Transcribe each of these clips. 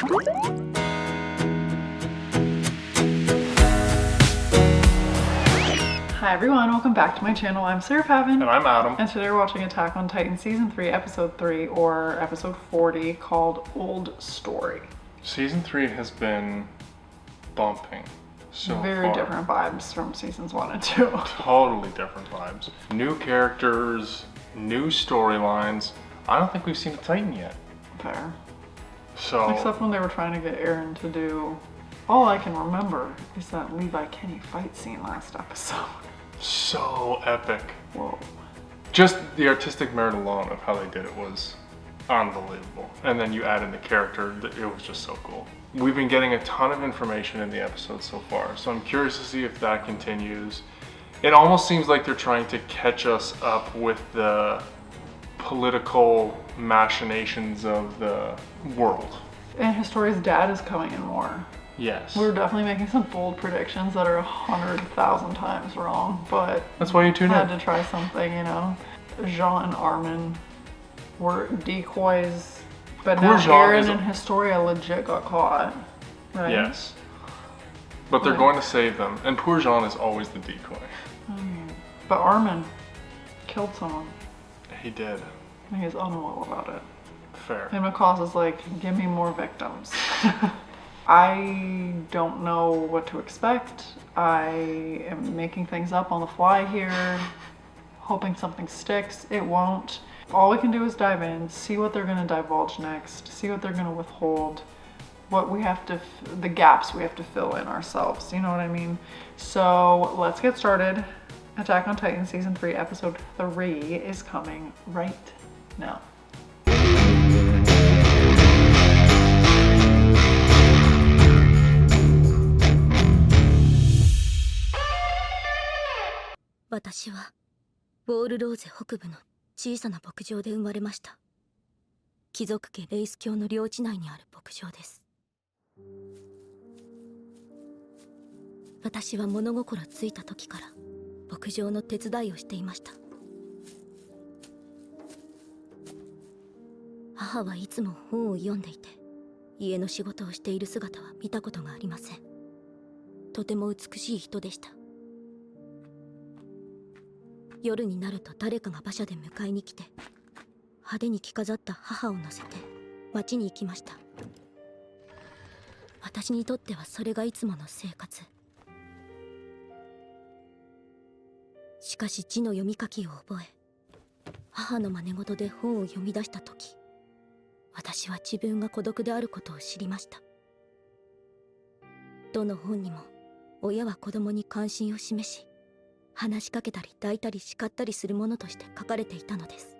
Hi everyone, welcome back to my channel. I'm Sarah Pavan. And I'm Adam. And today we're watching Attack on Titan Season 3, Episode 3, or Episode 40, called Old Story. Season 3 has been bumping so Very far. different vibes from Seasons 1 and 2. Totally different vibes. New characters, new storylines. I don't think we've seen a Titan yet. Fair. So, Except when they were trying to get Eren to do... All I can remember is that Levi Kenny fight scene last episode. so epic. Whoa. Just the artistic merit alone of how they did it was unbelievable. And then you add in the character, it was just so cool. We've been getting a ton of information in the episode so far, so I'm curious to see if that continues. It almost seems like they're trying to catch us up with the political machinations of the world. And Historia's dad is coming in more. Yes. We're definitely making some bold predictions that are 100,000 times wrong, but that's why you tune in. Had to try something, you know. Jean and Armin were decoys, but Poor now Jean Eren is and Historia legit got caught, right? Yes. But they're going to save them, and poor Jean is always the decoy. But Armin killed someone. He did. And he's unwell about it. Fair. And Mikasa is like, give me more victims. I don't know what to expect. I am making things up on the fly here, hoping something sticks. It won't. All we can do is dive in, see what they're gonna divulge next, see what they're gonna withhold, what we have to, the gaps we have to fill in ourselves, you know what I mean? So let's get started. Attack on Titan Season 3, Episode 3 is coming right now. 私はウォールローゼ北部の小さな牧場で生まれました。貴族家レイス教の領地内にある牧場です。私は物心ついた時から牧場の手伝いをしていました。母はいつも本を読んでいて、家の仕事をしている姿は見たことがありません。とても美しい人でした。夜になると誰かが馬車で迎えに来て、派手に着飾った母を乗せて町に行きました。私にとってはそれがいつもの生活。しかし字の読み書きを覚え、母の真似事で本を読み出した時、私は自分が孤独であることを知りました。どの本にも親は子供に関心を示し、話しかけたり抱いたり叱ったりするものとして書かれていたのです。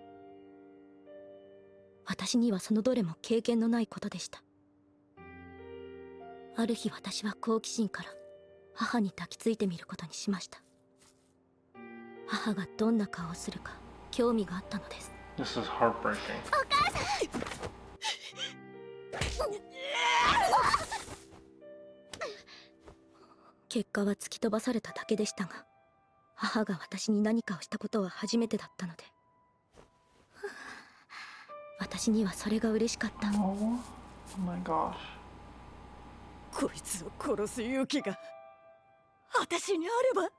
私にはそのどれも経験のないことでした。ある日私は好奇心から母に抱きついてみることにしました。母がどんな顔をするか興味があったのです。This is heartbreaking. お母さん結果は突き飛ばされただけでしたが、母が私に何かをしたことは初めてだったので、私にはそれが嬉しかった。Oh my gosh. こいつを殺す勇気が私にあれば。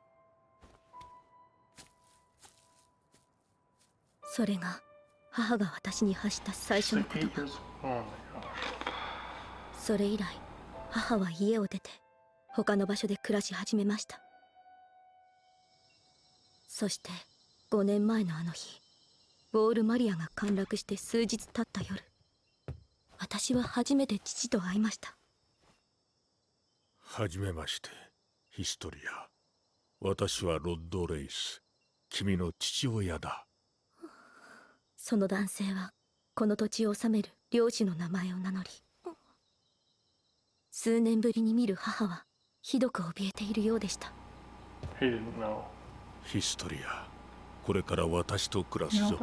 それが母が私に発した最初の言葉。それ以来、母は家を出て他の場所で暮らし始めました。そして5年前のあの日、ウォールマリアが陥落して数日経った夜、私は初めて父と会いました。はじめまして、ヒストリア。私はロッド・レイス。君の父親だ。その男性はこの土地を治める領主の名前を名乗り、数年ぶりに見る母はひどく怯えているようでした。He didn't know. ヒストリア、これから私と暮らすぞ。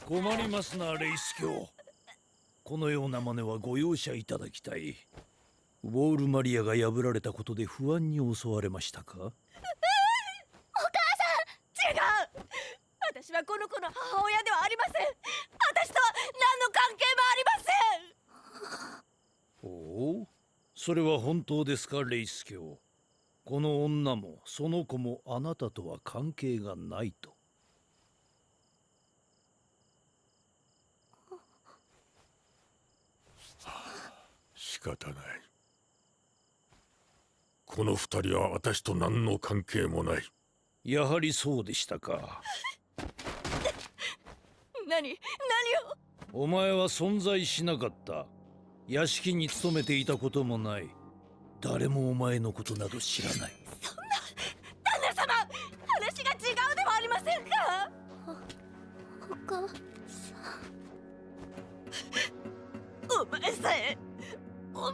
困りますな、レイス卿。このような真似はご容赦いただきたい。ウォールマリアが破られたことで不安に襲われましたか？お母さん、はこの子の母親ではありません。私とは何の関係もありません。おお、それは本当ですか、レイス卿。この女もその子もあなたとは関係がないと。仕方ない。この二人は私と何の関係もない。やはりそうでしたか。何を。お前は存在しなかった。屋敷に勤めていたこともない。誰もお前のことなど知らない。そんな、旦那様、話が違うではありませんか。お母さお前さえ産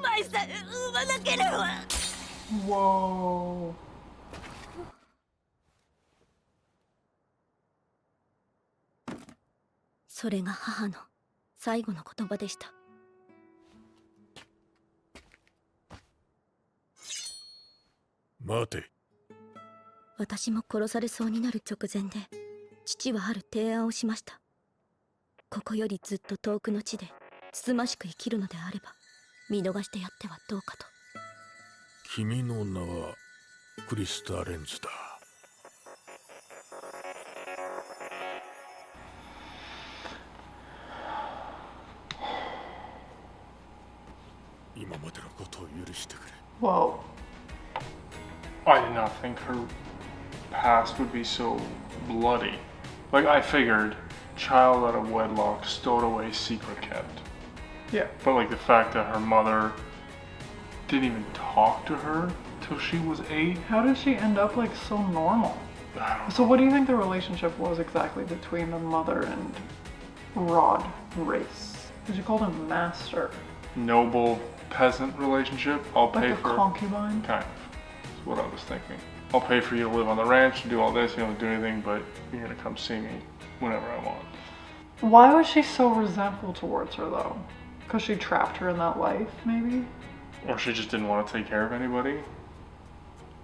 まなければ。Whoa. それが母の最後の言葉でした。待て。私も殺されそうになる直前で父はある提案をしました。ここよりずっと遠くの地でつつましく生きるのであれば見逃してやってはどうかと。君の名はクリスタ・レンズだ。今までのことを許してくれ。Whoa. I did not think her past would be so bloody. Like, I figured child out of wedlock, stowed away, secret kept. Yeah. But like the fact that her mother didn't even talk to her till she was 8. How did she end up like so normal? I don't So what do you think the relationship was exactly between the mother and Rod Race? Because you called him master. noble peasant relationship. I'll Like pay a for concubine? kind of. That's what I was thinking. I'll pay for you to live on the ranch and do all this. You don't do anything, but you're gonna come see me whenever I want. Why was she so resentful towards her though? Because she trapped her in that life, maybe? Or she just didn't want to take care of anybody.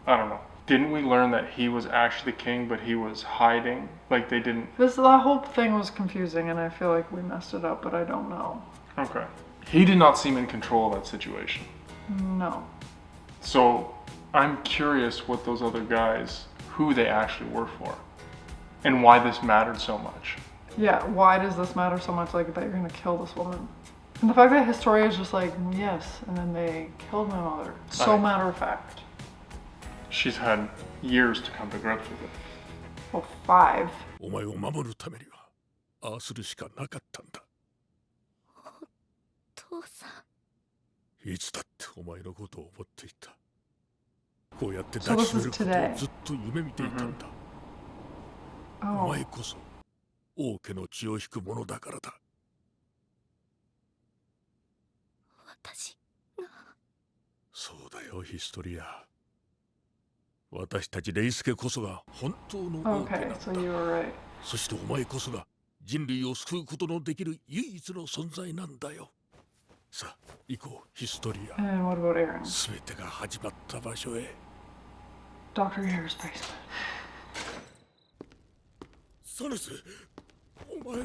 I don't know. Didn't we learn that he was actually the king, but he was hiding? Like they didn't. That whole thing was confusing, and I feel like we messed it up, but I don't know. Okay. He did not seem in control of that situation. No. So I'm curious what those other guys, who they actually were for, and why this mattered so much. Yeah, why does this matter so much, like, that you're gonna kill this woman? And the fact that Historia is just like, yes, and then they killed my mother. So Right. matter of fact. She's had years to come to grips with it. Well, 5. お前を守るためにはああするしかなかったんだ。父さん。いつだってお前のことを思っていた。こうやって So 抱 this きしめ is ることを today. ずっと夢見ていたんだ。お Oh. 前こそ王家の血を引く者だからだ。私。そうだよ、ヒストリア。私たちレイスケこそが本当の王家 Okay, なん so だ。 you were right. そしてお前こそが人類を救うことのできる唯一の存在なんだよ。さあ、行こう、ヒストリア。 And what about Aaron? すべてが始まった場所へ。 Dr. Yair's basement. サネス、お前、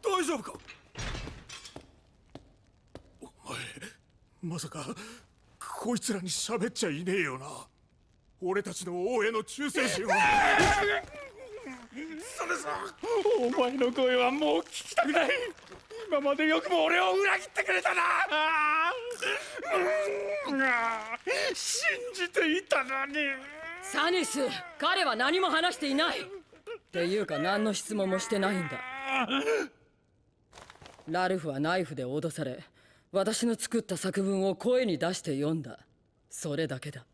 大丈夫か？お前、まさか、こいつらに喋っちゃいねえよな。俺たちの王への忠誠心は。サネス、お前の声はもう聞きたくない。今までよくも俺を裏切ってくれたな。信じていたのに。サニス、彼は何も話していない。っていうか何の質問もしてないんだ。ラルフはナイフで脅され、私の作った作文を声に出して読んだ。それだけだ。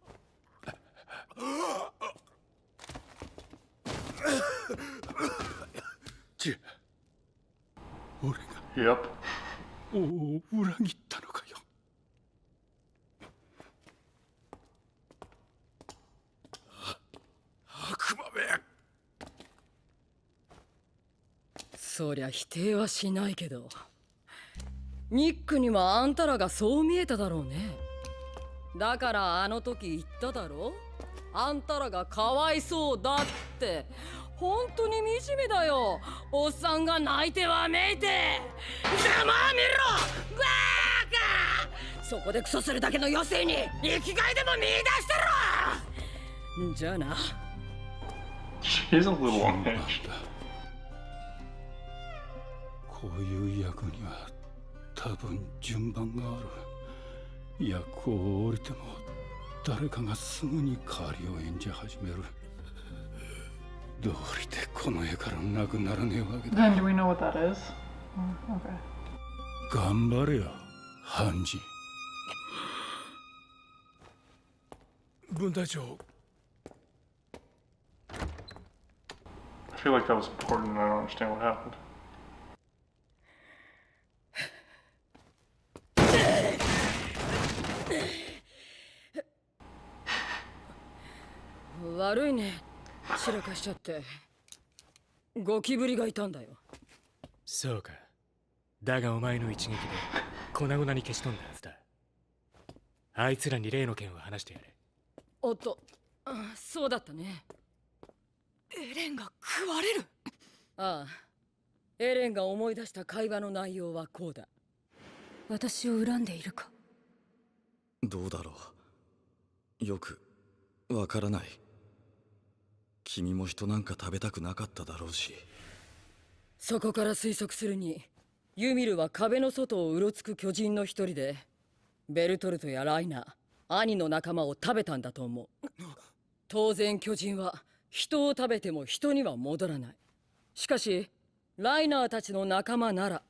じゃあ、俺が Yep. 王を裏切ったのかよ。悪魔め。そりゃ否定はしないけど、ニックにはあんたらがそう見えただろうね。だからあの時言っただろ。あんたらがかわいそうだって。本当に惨めだよ。おっさんが泣いてわめいて。ざまあみろバーカ。そこでクソするだけの余生に生きがいでも見出してろ。じゃあな。 She's a little unhinged. こういう役には多分順番がある。役を降りても誰かがすぐに代わりを演じ始める。どうりでこの絵からなくならねえわけだ。 Then do we know what that is? Okay. 頑張れよ、ハンジ。分隊長、 I feel like that was important and I don't understand what happened. 悪いね。散らかしちゃって。ゴキブリがいたんだよ。そうか。だがお前の一撃で粉々に消し飛んだはずだ。あいつらに例の件を話してやれ。おっと、そうだったね。エレンが食われる。ああ、エレンが思い出した会話の内容はこうだ。私を恨んでいるか。どうだろう。よくわからない。君も人なんか食べたくなかっただろうし。そこから推測するに、ユミルは壁の外をうろつく巨人の一人で、ベルトルトやライナー、兄の仲間を食べたんだと思う。当然巨人は人を食べても人には戻らない。しかしライナーたちの仲間なら、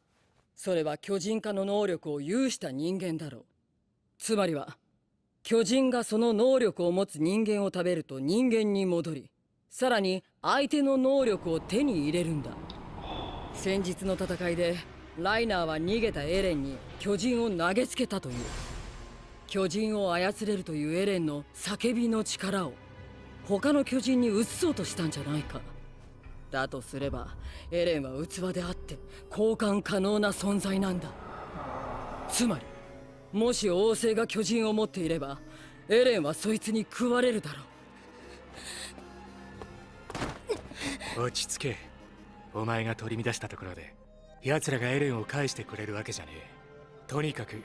それは巨人化の能力を有した人間だろう。つまりは巨人がその能力を持つ人間を食べると人間に戻り、さらに相手の能力を手に入れるんだ。先日の戦いでライナーは逃げたエレンに巨人を投げつけたという。巨人を操れるというエレンの叫びの力を他の巨人に移そうとしたんじゃないか。だとすればエレンは器であって交換可能な存在なんだ。つまりもし王政が巨人を持っていればエレンはそいつに食われるだろう。落ち着け。お前が取り乱したところで奴らがエレンを返してくれるわけじゃねえ。とにかく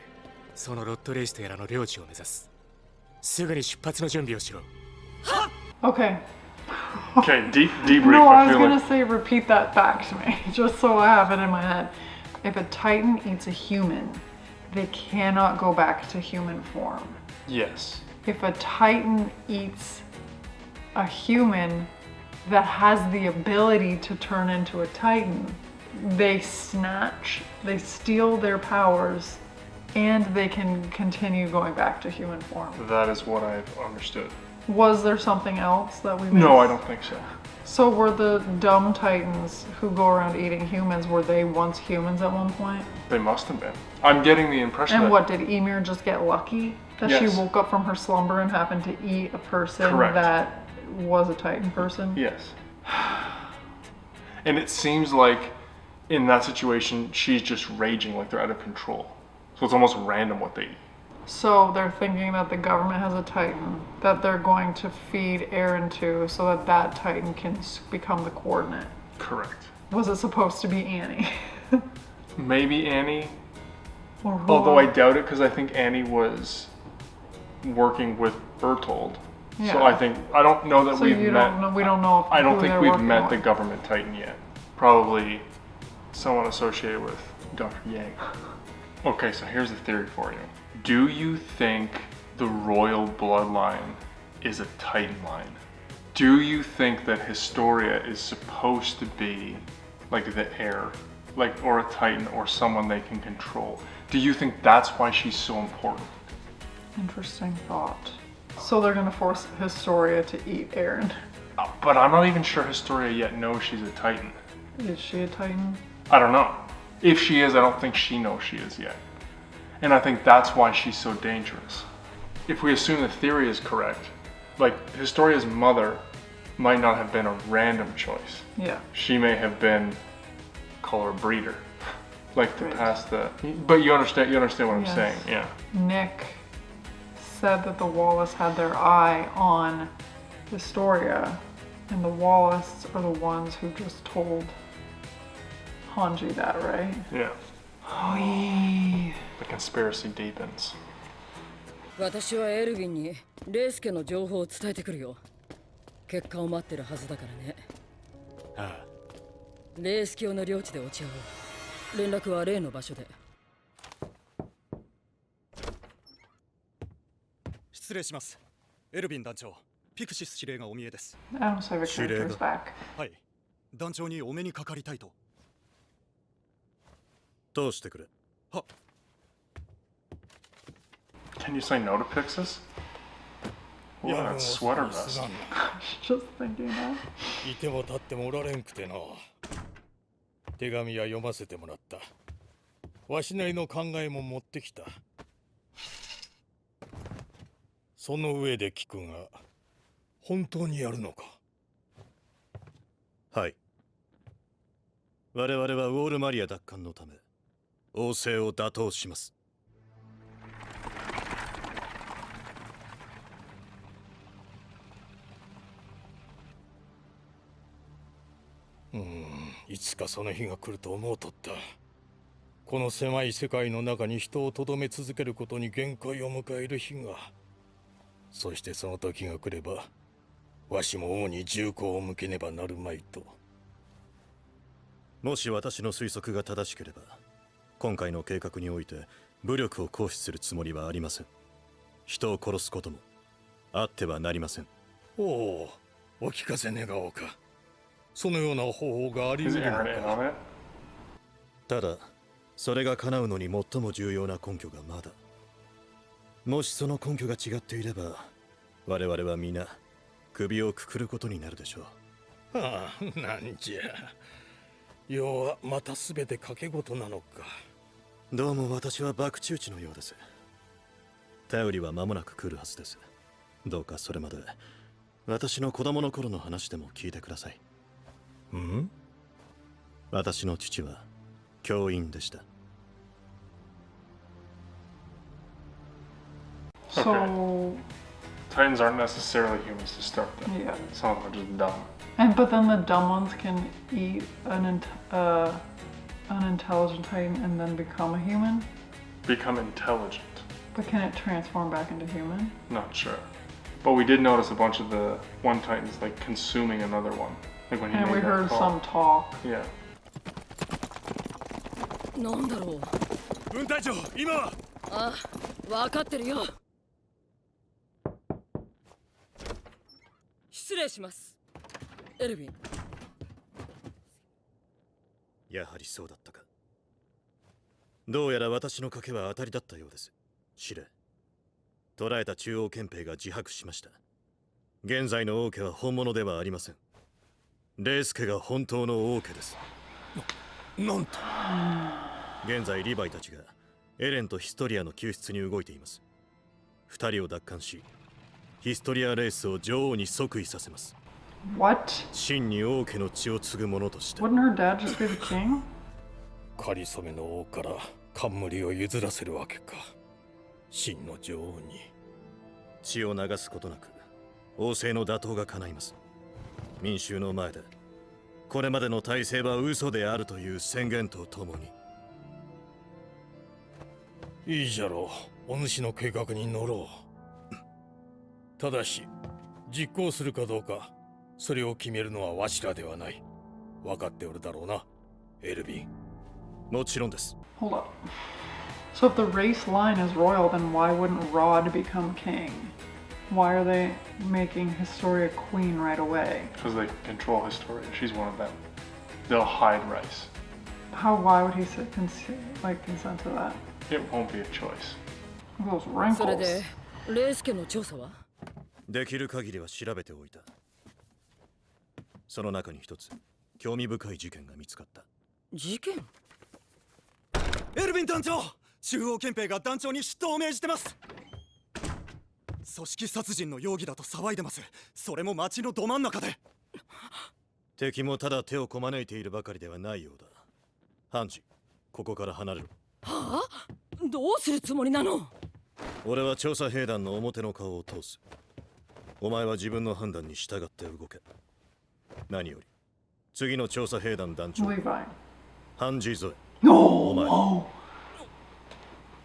そのロッドレイスとやらの領地を目指す。すぐに出発の準備をしろ。Okay. Okay, debrief. No, I I was feel gonna like say repeat that back to me, just so I have it in my head. If a Titan eats a human, they cannot go back to human form. yes. If a Titan eats a human that has the ability to turn into a Titan, they steal their powers, and they can continue going back to human form. That is what I've understood. Was there something else that we missed? No, I don't think so. So were the dumb Titans who go around eating humans, were they once humans at one point? They must have been. I'm getting the impression And that what, did Ymir just get lucky? That Yes. she woke up from her slumber and happened to eat a person Correct. that was a Titan person? Yes. And it seems like in that situation, she's just raging, like they're out of control. So it's almost random what they eat. So they're thinking that the government has a Titan that they're going to feed Eren to so that that Titan can become the coordinate. Correct. Was it supposed to be Annie? Maybe Annie, Or who? although I doubt it because I think Annie was working with Bertold. So Yeah. I don't know that So we've you met. don't know, we don't know if I don't who think they're we've working met the with. government Titan yet. Probably someone associated with Dr. Yang. Okay, so here's the theory for you. Do you think the royal bloodline is a Titan line? Do you think that Historia is supposed to be like the heir, like or a Titan or someone they can control? Do you think that's why she's so important? Interesting thought. So they're gonna force Historia to eat Eren. But I'm not even sure Historia yet knows she's a Titan. Is she a Titan? I don't know. If she is, I don't think she knows she is yet. And I think that's why she's so dangerous. If we assume the theory is correct, like Historia's mother might not have been a random choice. Yeah. She may have been, call her a breeder. Like to Right. pass the, but you understand what I'm Yes. saying, yeah. Nick said that the Wallace had their eye on Historia, And the Wallace are the ones who just told Hanji that, right? Yeah. Oi. The conspiracy deepens. 私はエルヴィンにレイスケの情報を伝えてくるよ。結果を待ってるはずだからね。ああ。レイス教の領地で落ち合おう。連絡は例の場所で。失礼します。エルヴィン団長、ピクシス司令がお見えです。Adam's favorite character is back. はい。団長にお目にかかりたいと。通してくれ。は。Can you say no to Pixis? Look at that sweater vest. Just thinking that. いても立ってもおられんくてな。手紙は読ませてもらった。わしなりの考えも持ってきた。その上で聞くが、本当にやるのか？はい。我々はウォールマリア奪還のため、王政を打倒します。いつかその日が来ると思うとった。この狭い世界の中に人をとどめ続けることに限界を迎える日が。そしてその時が来れば、わしも王に銃口を向けねばなるまいと。もし私の推測が正しければ、今回の計画において武力を行使するつもりはありません。人を殺すこともあってはなりません。おお、お聞かせ願おうか。そのような方法があり得るのか。ただ、それが叶うのに最も重要な根拠がまだ。もしその根拠が違っていれば、我々は皆首をくくることになるでしょう。はあ、なんじゃ。要はまた全て賭け事なのか。どうも私は博打打ちのようです。頼りは間もなく来るはずです。どうかそれまで私の子供の頃の話でも聞いてください。ん？私の父は教員でした。So Titans aren't necessarily humans to start them. Yeah. Some of them are just dumb. but then the dumb ones can eat an intelligent Titan and then become a human. Become intelligent. But can it transform back into human? Not sure. But we did notice a bunch of the one Titans like consuming another one. Like when he And made we that heard call. some talk. Yeah. なんだろう。分隊長、今は。あ、分かってるよ。失礼します。エルヴィン。やはりそうだったか。どうやら私の賭けは当たりだったようです。司令。捕らえた中央憲兵が自白しました。現在の王家は本物ではありません。レイスケが本当の王家です。なんと。現在リヴァイたちがエレンとヒストリアの救出に動いています。二人を奪還し、ヒストリアレースを女王に即位させます。What? 真に王家の血を継ぐ者として。Wouldn't her dad just be the king? かりそめの王から冠を譲らせるわけか。真の女王に。血を流すことなく王政の打倒が叶います。民衆の前でこれまでの体制は嘘であるという宣言とともに。いいじゃろう。お主の計画に乗ろう。ただし実行するかどうか、それを決めるのはわしらではない。分かっておるだろうな、エルヴィン。もちろんです。Hold up. So if the race line is royal, then why wouldn't Rod become king? Why are they making Historia queen right away? Because they control Historia. She's one of them. They'll hide Rice. Why would he consent to that? It won't be a choice. Those それ wrinkles. でレイスケの調査は？できる限りは調べておいた。その中に一つ興味深い事件が見つかった。事件？エルヴィン団長、中央憲兵が団長に出頭を命じてます。組織殺人の容疑だと騒いでます。それも町のど真ん中で。敵もただ手をこまねいているばかりではないようだ。ハンジ、ここから離れろ。はあ？どうするつもりなの？俺は調査兵団の表の顔を通す。お前は自分の判断に従って動け。何より次の調査兵団団長 Levi. ハンジーゾエ No. お前 Oh.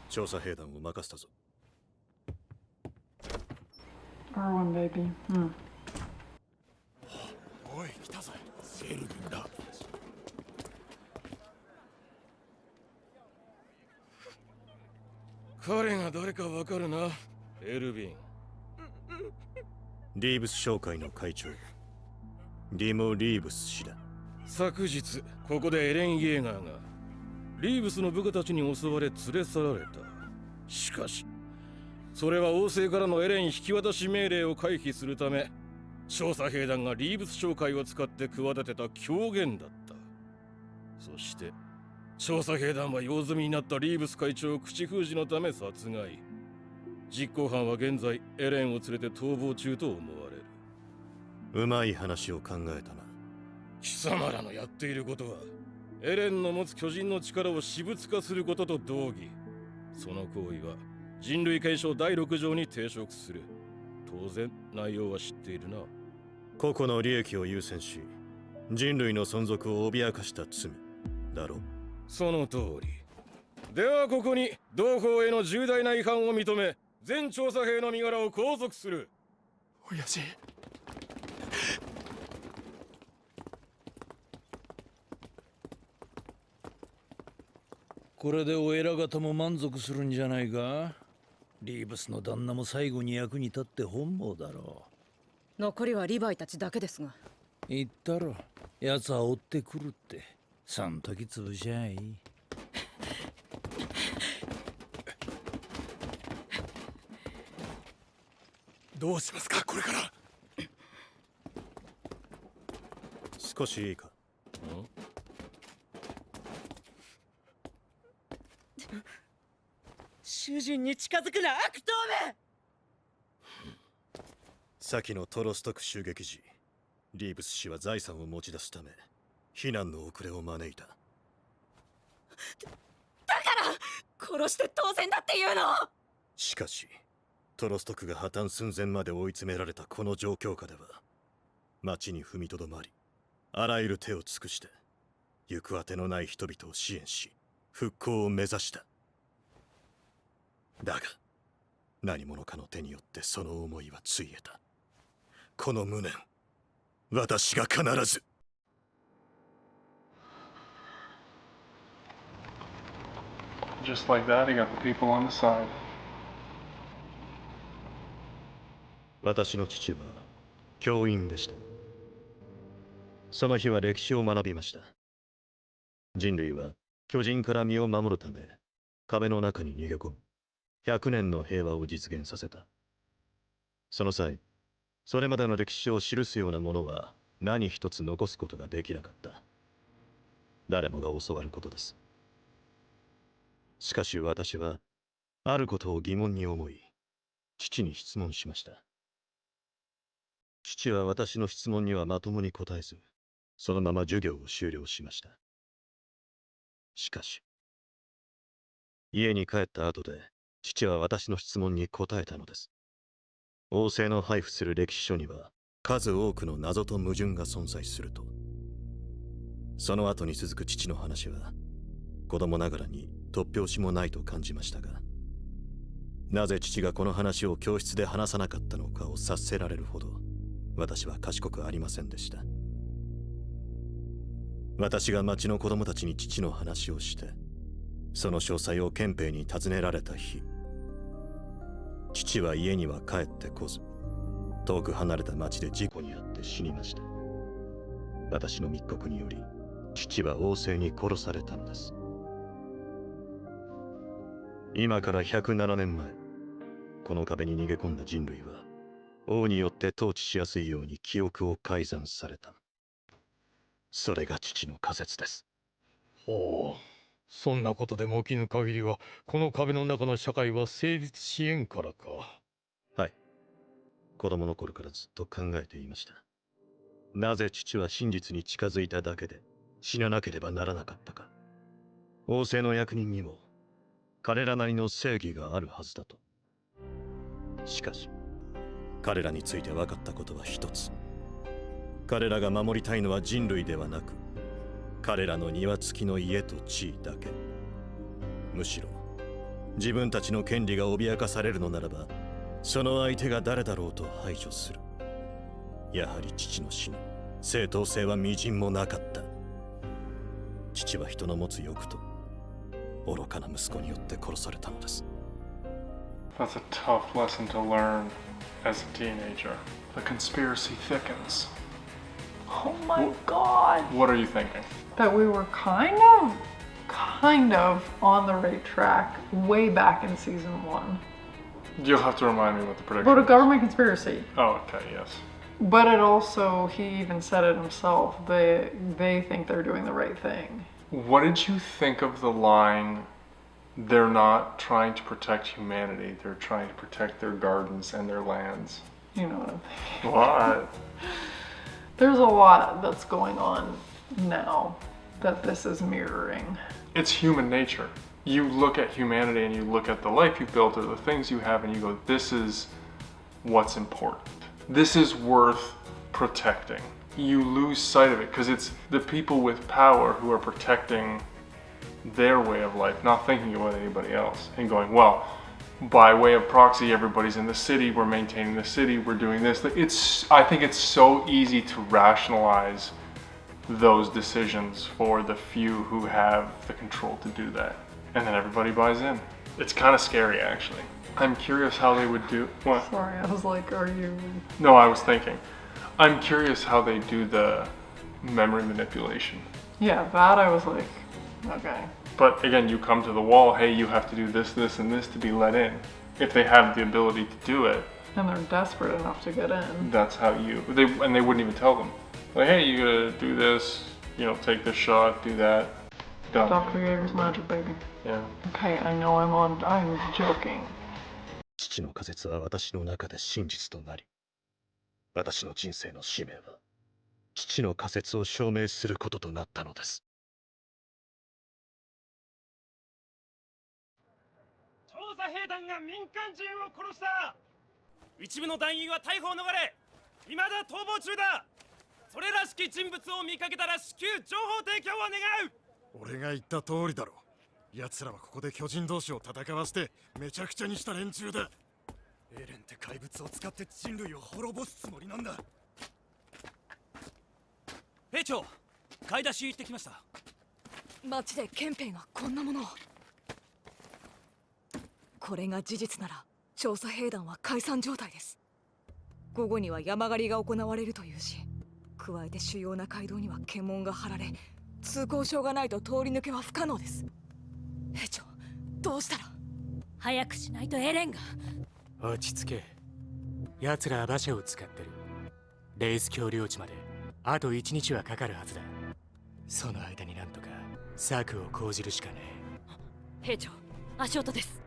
調査兵団を任せたぞ Erwin, baby. Hmm. おい来たぞセルビンだ彼が誰かわかるなエルヴィンリーブス商会の会長ディモ・リーブス氏だ昨日ここでエレン・イエーガーがリーブスの部下たちに襲われ連れ去られたしかしそれは王政からのエレン引き渡し命令を回避するため調査兵団がリーブス商会を使って企てた狂言だったそして調査兵団は用済みになったリーブス会長を口封じのため殺害実行犯は現在エレンを連れて逃亡中と思われるうまい話を考えたな貴様らのやっていることはエレンの持つ巨人の力を私物化することと同義その行為は人類憲章第6条に抵触する当然内容は知っているな個々の利益を優先し人類の存続を脅かした罪だろうその通りではここに同法への重大な違反を認め全調査兵の身柄を拘束する親父これでお偉方も満足するんじゃないかリーブスの旦那も最後に役に立って本望だろ残りはリヴァイたちだけですがう言ったろ奴は追ってくるってそん時潰しゃいいどうしますかこれから少しいいか主人に近づくな悪党め先のトロストク襲撃時リーブス氏は財産を持ち出すため避難の遅れを招いただから殺して当然だっていうのしかしトロストクが破綻寸前まで追い詰められたこの状況下では町に踏みとどまりあらゆる手を尽くして行くあてのない人々を支援し復興を目指しただが何者かの手によってその思いはついえたこの無念私が必ずJust like that, he got the people on the side. 私の父は教員でした。その日は歴史を学びました。人類は巨人から身を守るため壁の中に逃げ込み100年の平和を実現させた。その際それまでの歴史を記すようなものは何一つ残すことができなかった。誰もが教わることです。しかし私はあることを疑問に思い父に質問しました。父は私の質問にはまともに答えずそのまま授業を終了しました。しかし家に帰った後で父は私の質問に答えたのです。王政の配布する歴史書には数多くの謎と矛盾が存在すると。その後に続く父の話は子供ながらに突拍子もないと感じましたが、なぜ父がこの話を教室で話さなかったのかを察せられるほど私は賢くありませんでした。私が町の子供たちに父の話をしてその詳細を憲兵に尋ねられた日、父は家には帰ってこず遠く離れた町で事故に遭って死にました。私の密告により父は王政に殺されたのです。今から107年前、この壁に逃げ込んだ人類は王によって統治しやすいように記憶を改ざんされた。それが父の仮説です。ほう、そんなことでも起きぬ限りはこの壁の中の社会は成立しえんからか。はい、子供の頃からずっと考えていました。なぜ父は真実に近づいただけで死ななければならなかったか。王政の役人にも彼らなりの正義があるはずだと。しかし彼らについて分かったことは一つ。彼らが守りたいのは人類ではなく、彼らの庭付きの家と地位だけ。むしろ自分たちの権利が脅かされるのならば、その相手が誰だろうと排除する。やはり父の死に正当性は微塵もなかった。父は人の持つ欲と愚かな息子によって殺されたのです。 That's a tough lesson to learn as a teenager. The conspiracy thickens. Oh my god. What are you thinking? That we were kind of on the right track way back in season 1. You'll have to remind me what the prediction About a is. government conspiracy. Oh, okay, yes. But it also, he even said it himself, they think they're doing the right thing. What did you think of the line, they're not trying to protect humanity, they're trying to protect their gardens and their lands? You know what I'm thinking. What? There's a lot that's going on now that this is mirroring. It's human nature. You look at humanity and you look at the life you've built or the things you have and you go, this is what's important. This is worth protecting. You lose sight of it because it's the people with power who are protecting their way of life, not thinking about anybody else and going, well, by way of proxy, everybody's in the city, we're maintaining the city, we're doing this. I think it's so easy to rationalize those decisions for the few who have the control to do that. And then everybody buys in. It's kind of scary, actually. I'm curious how they would do... What? Sorry, I was like, are you... No, I was thinking. I'm curious how they do the memory manipulation. Yeah, that I was like, okay. But again, you come to the wall, hey, you have to do this, this, and this to be let in. If they have the ability to do it. And they're desperate enough to get in. That's how you... And they wouldn't even tell them. Like, hey, you gotta do this, you know, take this shot, do that. Done. Dr. Yeager's magic, baby. Yeah. Okay, I know I'm joking. 父の仮説は私の中で真実となり、私の人生の使命は父の仮説を証明することとなったのです。調査兵団が民間人を殺した。一部の団員は逮捕を逃れ、未だ逃亡中だ。それらしき人物を見かけたら至急情報提供を願う。俺が言った通りだろ。奴らはここで巨人同士を戦わせてめちゃくちゃにした連中だ。エレンって怪物を使って人類を滅ぼすつもりなんだ。兵長、買い出し行ってきました。町で憲兵がこんなものを。これが事実なら調査兵団は解散状態です。午後には山狩りが行われるというし、加えて主要な街道には検問が張られ、通行証がないと通り抜けは不可能です。兵長、どうしたら。早くしないとエレンが。落ち着け。奴らは馬車を使ってる。レイス橋領地まであと1日はかかるはずだ。その間になんとか策を講じるしかねえ。兵長、足音です。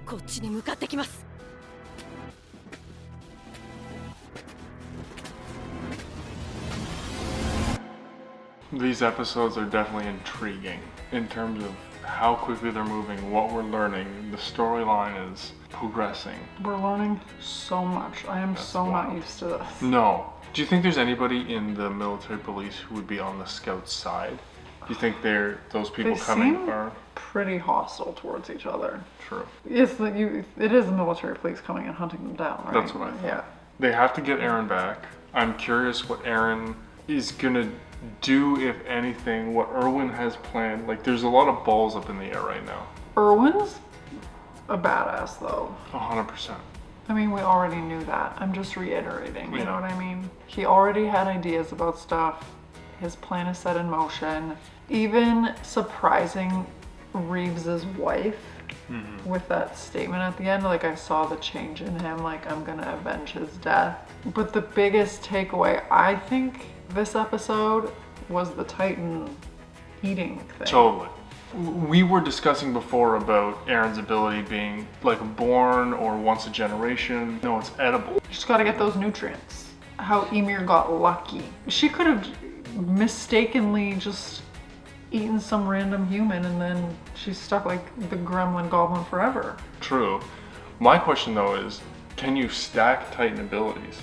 こっちに向かってきます。These episodes are definitely intriguing in terms of how quickly they're moving, what we're learning. The storyline is progressing. We're learning so much. I am That's so wild. not used to this. No. Do you think there's anybody in the military police who would be on the scout side? Do you think those people They coming seem are pretty hostile towards each other. true? It is the military police coming and hunting them down, right? That's what I thought. Yeah. They have to get Eren back. I'm curious what Eren is gonna do, if anything, what Erwin has planned. Like, there's a lot of balls up in the air right now. Erwin's a badass, though. 100%. I mean, we already knew that. I'm just reiterating, you Yeah. know what I mean? He already had ideas about stuff. His plan is set in motion. Even surprising Reeves's wife with that statement at the end, like, I saw the change in him, like, I'm gonna avenge his death. But the biggest takeaway, I think, this episode was the Titan eating thing. Totally. We were discussing before about Eren's ability being like born or once a generation. No, it's edible. You just gotta get those nutrients. How Ymir got lucky. She could have mistakenly just eaten some random human and then she's stuck like the gremlin goblin forever. True. My question though is, can you stack Titan abilities?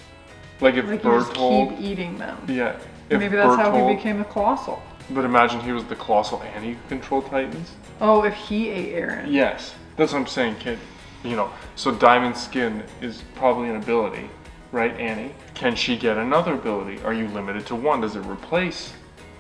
Like if Like you just Berthold, keep eating them. yeah, if Maybe that's how he Berthold- became a Colossal. But imagine he was the Colossal and he could control Titans. Oh, if he ate Eren. Yes, that's what I'm saying, kid. You know, so Diamond Skin is probably an ability, right, Annie? Can she get another ability? Are you limited to one? Does it replace?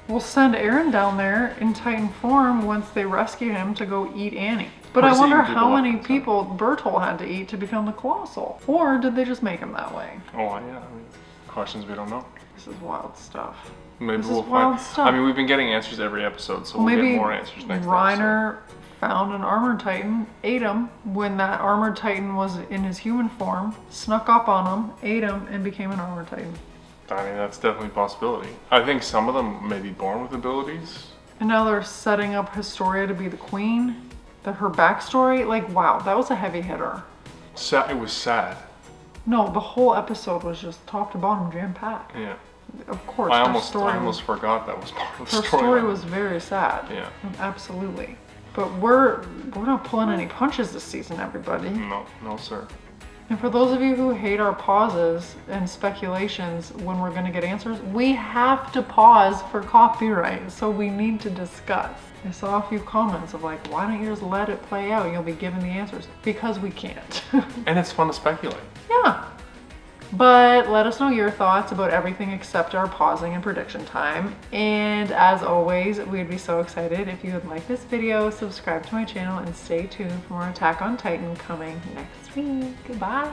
We'll send Eren down there in Titan form once they rescue him to go eat Annie. But Or I does he wonder even do the how many weapons, people Berthold had to eat to become the Colossal. Or did they just make him that way? Oh, yeah, I mean, questions we don't know. This is wild stuff. Maybe This we'll is wild find. stuff. I mean, we've been getting answers every episode, so we'll Maybe get more answers next Reiner found an armored titan, ate him when that armored titan was in his human form, snuck up on him, ate him, and became an armored titan. I mean, that's definitely a possibility. I think some of them may be born with abilities. And now they're setting up Historia to be the queen. Her backstory, like, wow, that was a heavy hitter. It was sad. No, the whole episode was just top to bottom jam-packed. Yeah. Of course, I her almost story forgot that was part of the her story. story was very sad. Yeah. Absolutely. But we're not pulling any punches this season, everybody. No, sir. And for those of you who hate our pauses and speculations when we're going to get answers, we have to pause for copyright, so we need to discuss. I saw a few comments of like, why don't you just let it play out? You'll be given the answers. Because we can't. And it's fun to speculate. Yeah. But let us know your thoughts about everything except our pausing and prediction time. And as always, we'd be so excited if you would like this video, subscribe to my channel, and stay tuned for more Attack on Titan coming next week. Goodbye.